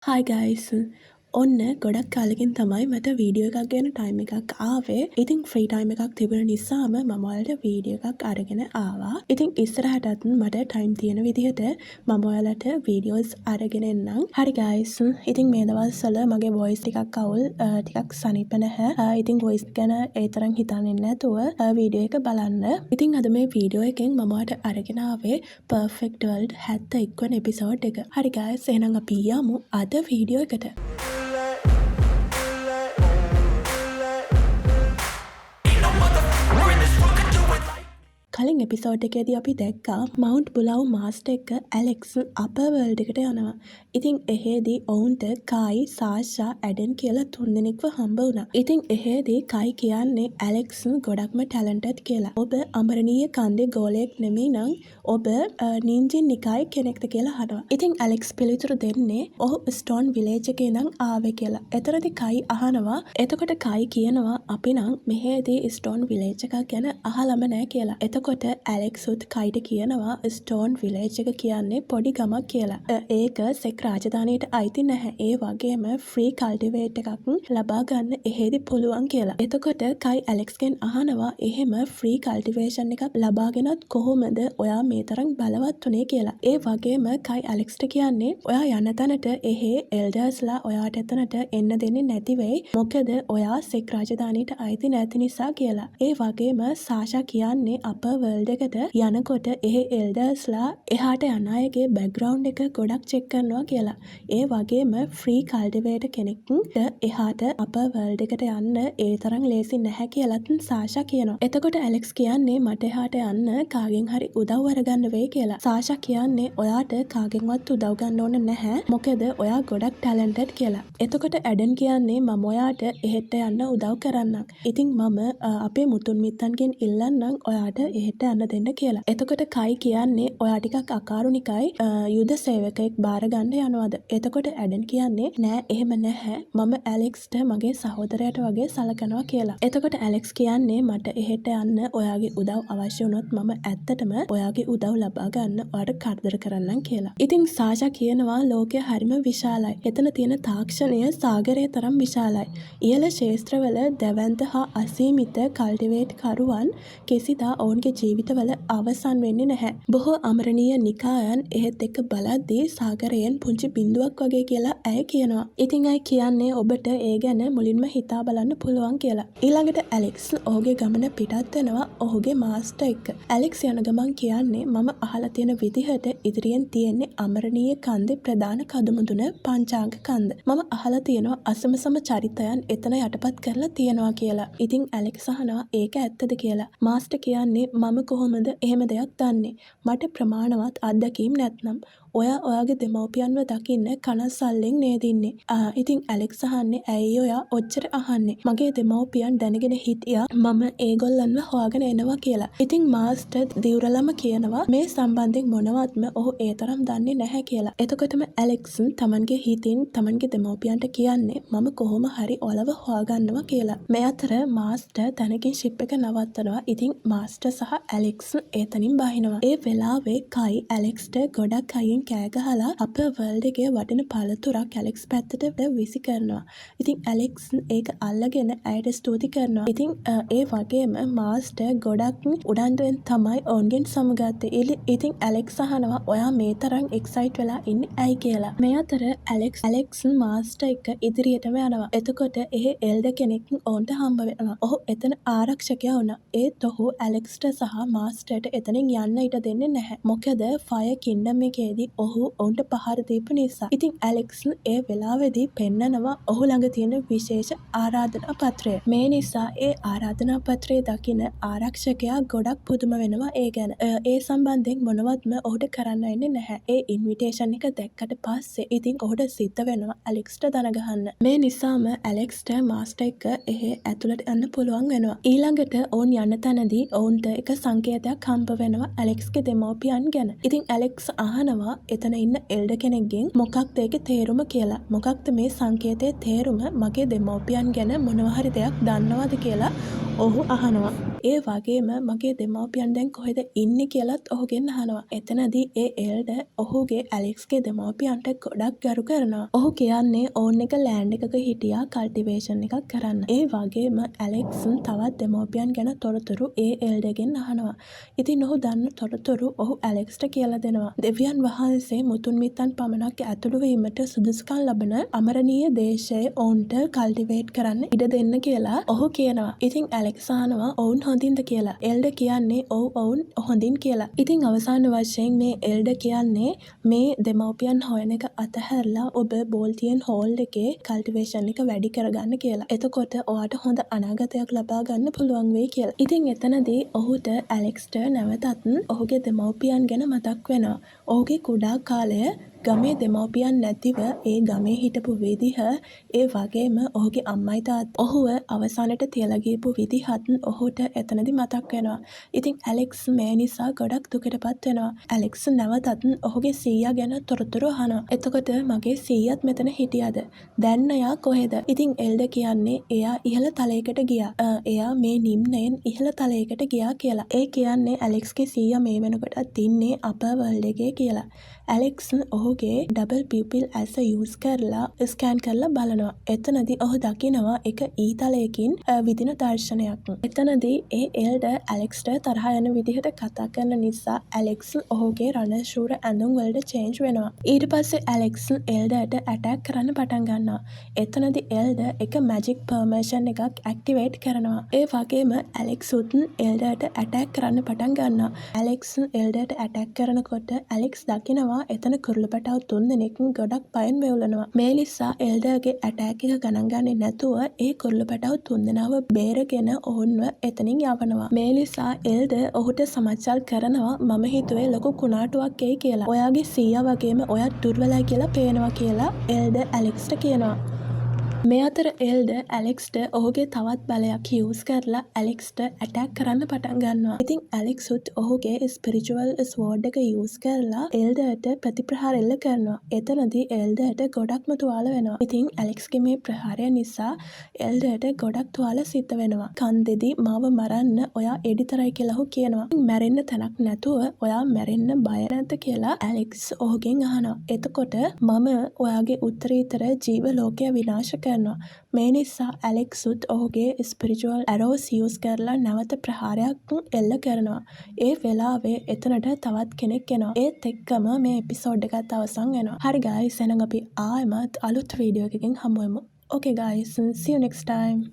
Hi guys. ඔන්න ගොඩක් කාලෙකින් තමයි මට වීඩියෝ එකක් ගැන ටයිම් එකක් ආවේ. ඉතින් ෆ්‍රී ටයිම් එකක් තිබුණ නිසාම මම ඔයාලට වීඩියෝ එකක් අරගෙන ආවා. ඉතින් ඉස්සරහටත් මට ටයිම් තියෙන විදිහට මම ඔයාලට වීඩියෝස් අරගෙන එන්නම්. හරි guys. ඉතින් මේ දවස්වල මගේ වොයිස් ටිකක් අවුල් ටිකක් සනීප නැහැ. ඉතින් වොයිස් ගැන ඒ තරම් හිතන්නේ නැතුව වීඩියෝ එක බලන්න. ඉතින් අද මේ වීඩියෝ එකෙන් මම ඔයාලට අරගෙන ආවේ Perfect World 71 වෙනි එපිසෝඩ් එක. හරි guys. එහෙනම් අපි යමු අද වීඩියෝ එකට. කලින් එපිසෝඩ් එකේදී අපි දැක්කා මවුන්ට් බුලව් මාස්ටර් එක්ක ඇලෙක්ස් අපර් වර්ල්ඩ් එකට යනවා. ඉතින් එහෙදී ඔවුන්ට කායි, සාෂා, ඇඩන් කියලා තුන්දෙනෙක්ව හම්බ වුණා. ඉතින් එහෙදී කායි කියන්නේ ඇලෙක්ස් ගොඩක්ම ටැලන්ටඩ් කියලා. ඔබ අමරණීය කන්දේ ගෝලයෙක් නෙමෙයි නම් ඔබ නින්ජින් නිකායේ කෙනෙක්ද කියලා අහනවා. ඉතින් ඇලෙක්ස් පිළිතුරු දෙන්නේ ඔහු ස්ටෝන් විලේජ් එකේ ඉඳන් ආවේ කියලා. එතරම්දී කායි අහනවා. එතකොට කායි කියනවා අපි නම් මෙහෙදී ස්ටෝන් විලේජ් එකක් ගැන අහලම නැහැ කියලා. එතකොට ඇලෙක්ස්ුත් කයිට කියනවා ස්ටෝන් විලේජ් එක කියන්නේ පොඩි ගමක් කියලා. ඒක සෙක් රාජධානියට අයිති නැහැ. ඒ වගේම ෆ්‍රී කල්ටිවේට් එකක් ලබා ගන්න එහෙදි පුළුවන් කියලා. එතකොට කයි ඇලෙක්ස්ගෙන් අහනවා එහෙම ෆ්‍රී කල්ටිවේෂන් එකක් ලබාගෙනත් කොහොමද ඔයා මේ තරම් බලවත් වුනේ කියලා. ඒ වගේම කයි ඇලෙක්ස්ට කියන්නේ ඔයා යන තැනට එහෙ එල්ඩර්ස්ලා ඔයාට එතනට එන්න දෙන්නේ නැති වෙයි. මොකද ඔයා සෙක් රාජධානියට අයිති නැති නිසා කියලා. ඒ වගේම සාෂා කියන්නේ අප වර්ල්ඩ් එකට යනකොට එහෙ එල්ඩර්ස්ලා එහාට යන අයගේ බෑග්ග්‍රවුන්ඩ් එක ගොඩක් චෙක් කරනවා කියලා. ඒ වගේම ෆ්‍රී කල්ටිවේටර් කෙනෙක්ට එහාට අපර් වර්ල්ඩ් එකට යන්න ඒ තරම් ලේසි නැහැ කියලාත් සාෂා කියනවා. එතකොට ඇලෙක්ස් කියන්නේ මට එහාට යන්න කාගෙන් හරි උදව් අරගන්න වෙයි කියලා. සාෂා කියන්නේ ඔයාට කාගෙන්වත් උදව් ගන්න ඕන නැහැ. මොකද ඔයා ගොඩක් ටැලන්ටඩ් කියලා. එතකොට ඇඩන් කියන්නේ මම ඔයාට එහෙට යන්න උදව් කරන්නම්. ඉතින් මම අපේ මුතුන් මිත්තන්ගෙන් ඉල්ලන්නම් ඔයාට එහෙට යන්න දෙන්න කියලා. එතකොට කයි කියන්නේ ඔයා ටිකක් අකාරුණිකයි යුද සේවකයෙක් බාර ගන්න යනවාද? එතකොට ඇඩන් කියන්නේ නෑ එහෙම නැහැ. මම ඇලෙක්ස්ට මගේ සහෝදරයට වගේ සලකනවා කියලා. එතකොට ඇලෙක්ස් කියන්නේ මට එහෙට යන්න ඔයාගේ උදව් අවශ්‍ය වුණොත් මම ඇත්තටම ඔයාගේ උදව් ලබා ගන්න ඔයාට කරදර කරන්නම් කියලා. ඉතින් සාෂා කියනවා ලෝකය හරිම විශාලයි. එතන තියෙන තාක්ෂණය සාගරය තරම් විශාලයි. ඉහළ ශාස්ත්‍රවල දැවැන්ත හා අසීමිත කල්ටිවේට් කරුවන් කිසිදා ඔවුන්ගේ ජීවිතවල අවසන් වෙන්නේ නැහැ. බොහෝ අමරණීය නිකායන් එහෙත් එක්ක බලද්දී සාගරයෙන් පුංචි බිඳුවක් වගේ කියලා ඇය කියනවා. ඉතින් ඇය කියන්නේ ඔබට ඒ ගැන මුලින්ම හිතා බලන්න පුළුවන් කියලා. ඊළඟට ඇලෙක්ස් ඔහුගේ ගමන පිටත් වෙනවා ඔහුගේ මාස්ටර් එක්ක. ඇලෙක්ස් යන ගමන් කියන්නේ මම අහලා තියෙන විදිහට ඉදිරියෙන් තියෙන්නේ අමරණීය කන්දේ ප්‍රධාන කදුමුදුන පංචාංග කන්ද. මම අහලා තියෙනවා අසමසම චරිතයන් එතන යටපත් කරලා තියෙනවා කියලා. ඉතින් ඇලෙක්ස් අහනවා ඒක ඇත්තද කියලා. මාස්ටර් කියන්නේ මම කොහොමද එහෙම දෙයක් දන්නේ? මට ප්‍රමාණවත් අත්දැකීම් නැත්නම් ඔයා ඔයාගේ දෙමව්පියන්ව දකින්න කනස්සල්ලෙන් නේද ඉන්නේ. ඉතින් ඇලෙක්ස් අහන්නේ ඇයි ඔයා ඔච්චර අහන්නේ? මගේ දෙමව්පියන් දැනගෙන හිටියා මම ඒගොල්ලන්ව හොයාගෙන එනවා කියලා. ඉතින් මාස්ටර් දිවුරලම කියනවා මේ සම්බන්ධයෙන් මොනවත්ම ඔහු ඒ තරම් දන්නේ නැහැ කියලා. එතකොටම ඇලෙක්ස් තමන්ගේ හිතින් තමන්ගේ දෙමව්පියන්ට කියන්නේ මම කොහොම හරි ඔලව හොයාගන්නවා කියලා. මේ අතර මාස්ටර් තනකින් ෂිප් එක නවත්තනවා. ඉතින් මාස්ටර් සහ ඇලෙක්ස් එතනින් බහිනවා. ඒ වෙලාවේ කයි ඇලෙක්ස්ට ගොඩක් අයින් කෑ ගහලා අපේ වර්ල්ඩ් එකේ වටින පළතුරක් ඇලෙක්ස් පැත්තට විසි කරනවා. ඉතින් ඇලෙක්ස් ඒක අල්ලගෙන ඇයට ස්තුති කරනවා. ඉතින් ඒ වගේම මාස්ටර් ගොඩක් උනන්දුවෙන් තමයි ඔවුන්ගෙන් සමුගත්තේ. ඉතින් ඇලෙක්ස් අහනවා ඔයා මේ තරම් එක්සයිට් වෙලා ඉන්නේ ඇයි කියලා. මේ අතර ඇලෙක්ස් මාස්ටර් එක්ක ඉදිරියටම යනවා. එතකොට එහෙ එල්ඩර් කෙනෙක් ඔවුන්ට හම්බ වෙනවා. ඔහු එතන ආරක්ෂකයා වුණා. ඒත් ඔහු ඇලෙක්ස්ට සහ මාස්ටර්ට එතනින් යන්න ඉඩ දෙන්නේ නැහැ. මොකද ෆයර් කින්ඩම් එකේදී ඔහු ඔවුන්ට පහර දීපු නිසා. ඉතින් ඇලෙක්ස් ඒ වෙලාවේදී පෙන්නනවා ඔහු ළඟ තියෙන විශේෂ ආරාධනා පත්‍රය. මේ නිසා ඒ ආරාධනා පත්‍රය දකින ආරක්ෂකයා ගොඩක් පුදුම වෙනවා ඒ ගැන. ඒ සම්බන්ධයෙන් මොනවත්ම ඔහුට කරන්න වෙන්නේ නැහැ. ඒ ඉන්විටේෂන් එක දැක්කට පස්සේ ඉතින් ඔහුට සිද්ධ වෙනවා ඇලෙක්ස්ට දන ගහන්න. මේ නිසාම ඇලෙක්ස්ට මාස්ටර් එක්ක එහෙ ඇතුළට යන්න පුළුවන් වෙනවා. ඊළඟට ඔවුන් යන තැනදී ඔවුන්ට එක සංකේතයක් හම්බ වෙනවා ඇලෙක්ස්ගේ දෙමව්පියන් ගැන. ඉතින් ඇලෙක්ස් අහනවා එතන ඉන්න එල්ඩර් කෙනෙක්ගෙන් මොකක්ද ඒකේ තේරුම කියලා. මොකක්ද මේ සංකේතයේ තේරුම? මගේ දෙමව්පියන් ගැන මොනවා හරි දෙයක් දන්නවද කියලා ඔහු අහනවා. ඒ වගේම මගේ දෙමව්පියන් දැන් කොහෙද ඉන්නේ කියලත් ඔහුගෙන් අහනවා. එතනදී ඒ එල්ඩර් ඔහුගේ ඇලෙක්ස්ගේ දෙමව්පියන්ට ගොඩක් ගරු කරනවා. ඔහු කියන්නේ ඕන් එක ලෑන්ඩ් එකක හිටියා කල්ටිවේෂන් එකක් කරන්න. ඒ වගේම ඇලෙක්ස් තවත් දෙමව්පියන් ගැන තොරතුරු ඒ එල්ඩර්ගෙන් අහනවා. ඉතින් ඔහු දන්න තොරතුරු ඔහු ඇලෙක්ස්ට කියලා දෙනවා. දෙවියන් වහන්සේ මුතුන් මිත්තන් පමණක් ඇතුළු වීමට සුදුසුකම් ලබන අමරණීය දේශය ඔවුන්ට කල්ටිවේට් කරන්න ඉඩ දෙන්න කියලා ඔහු කියනවා. ඉතින් ඇලෙක්ස් අහනවා ඔවුන් හොඳින්ද කියලා. එල්ඩර් කියන්නේ ඔවුන් හොඳින් කියලා. ඉතින් අවසාන වශයෙන් මේ එල්ඩර් කියන්නේ මේ දෙමව්පියන් හොයන එක අතහැරලා ඔබ බෝල්ටියන් හෝල් එකේ කල්ටිවේෂන් එක වැඩි කරගන්න කියලා. එතකොට ඔයාට හොඳ අනාගතයක් ලබා ගන්න පුළුවන් වෙයි කියලා. ඉතින් එතනදී ඔහුට ඇලෙක්ස්ට නැවතත් ඔහුගේ දෙමව්පියන් ගැන මතක් වෙනවා. ඔහුගේ කුඩා කාලය ගමේ දෙමව්පියන් නැතිව ඒ ගමේ හිටපු විදිහ, ඒ වගේම ඔහුගේ අම්මයි තාත්තයි ඔහුව අවසානට තියලා ගියපු විදිහත් ඔහුට එතනදි මතක් වෙනවා. ඉතින් ඇලෙක්ස් මේ නිසා ගොඩක් දුකටපත් වෙනවා. ඇලෙක්ස් නැවතත් ඔහුගේ සීයා ගැන තොරතුරු අහනවා. එතකොට මගේ සීයාත් මෙතන හිටියද? දැන් එයා කොහෙද? ඉතින් එල්ඩර් කියන්නේ එයා ඉහළ තලයකට ගියා. එයා මේ නිම්නයෙන් ඉහළ තලයකට ගියා කියලා. ඒ කියන්නේ ඇලෙක්ස්ගේ සීයා මේ වෙනකොටත් ඉන්නේ අපර් වර්ල්ඩ් එකේ කියලා. ඇලෙක්ස් ඔහුගේ ඩබල් පිපිල් ඇස යූස් කරලා ස්කෑන් කරලා බලනවා. එතනදී ඔහු දකිනවා එක ඊතලයකින් විදින දර්ශනයක්. එතනදී ඒ එල්ඩර් ඇලෙක්ස්ට තරහ යන විදිහට කතා කරන නිසා ඇලෙක්ස් ඔහුගේ රණශූර ඇඳුම් වලට චේන්ජ් වෙනවා. ඊට පස්සේ ඇලෙක්ස් එල්ඩර්ට ඇටැක් කරන්න පටන් ගන්නවා. එතනදී එල්ඩර් එක මැජික් පර්මිෂන් එකක් ඇක්ටිවේට් කරනවා. ඒ වගේම ඇලෙක්ස් උත් එල්ඩර්ට ඇටැක් කරන්න පටන් ගන්නවා. ඇලෙක්ස් එල්ඩර්ට ඇටැක් කරනකොට ඇලෙක්ස් දකිනවා එතන කුරුළුපටාව 3 දෙනෙක් ගොඩක් පයින් වෙවුලනවා. මේ නිසා එල්ඩර්ගේ ඇටැක් එක ගණන් ගන්නේ නැතුව ඒ කුරුළුපටාව 3 දෙනාව බේරගෙන ඔවුන්ව එතනින් යවනවා. මේ නිසා එල්ඩර් ඔහුට සමච්චල් කරනවා මම හිතුවේ ලොකු කුණාටුවක් එයි කියලා. ඔයාගේ සීයා වගේම ඔයාත් දුර්වලයි කියලා පේනවා කියලා එල්ඩර් ඇලෙක්ස්ට කියනවා. මේ අතර එල්ඩර් ඇලෙක්ස්ට ඔහුගේ තවත් බලයක් යූස් කරලා ඇලෙක්ස්ට ඇටැක් කරන්න පටන් ගන්නවා. ඉතින් ඇලෙක්ස් උත් ඔහුගේ ස්පිරිචුවල් ස්වෝඩ් එක යූස් කරලා එල්ඩර්ට ප්‍රතිප්‍රහාර එල්ල කරනවා. එතනදී එල්ඩර්ට ගොඩක්ම තුවාල වෙනවා. ඉතින් ඇලෙක්ස්ගේ මේ ප්‍රහාරය නිසා එල්ඩර්ට ගොඩක් තුවාල සිද්ධ වෙනවා. කන් දෙදි මාව මරන්න ඔයා එඩිතරයි කියලා ඔහු කියනවා. මැරෙන්න තැනක් නැතුව ඔයා මැරෙන්න බය නැද්ද කියලා ඇලෙක්ස් ඔහුගෙන් අහනවා. එතකොට මම ඔයාගේ උත්තරීතර ජීව ලෝකය විනාශ කරනවා. මේ නිසා ඇලෙක්ස් උත් ඔහුගේ ස්පිරිචුවල් ඇරෝස් යූස් කරලා නැවත ප්‍රහාරයක් එල්ල කරනවා. ඒ වෙලාවේ එතනට තවත් කෙනෙක් එනවා. ඒත් එක්කම මේ එපිසෝඩ් එකත් අවසන් වෙනවා. හරි guys, එහෙනම් අපි ආයෙමත් අලුත් වීඩියෝ එකකින් හමු වෙමු. Okay guys, see you next time.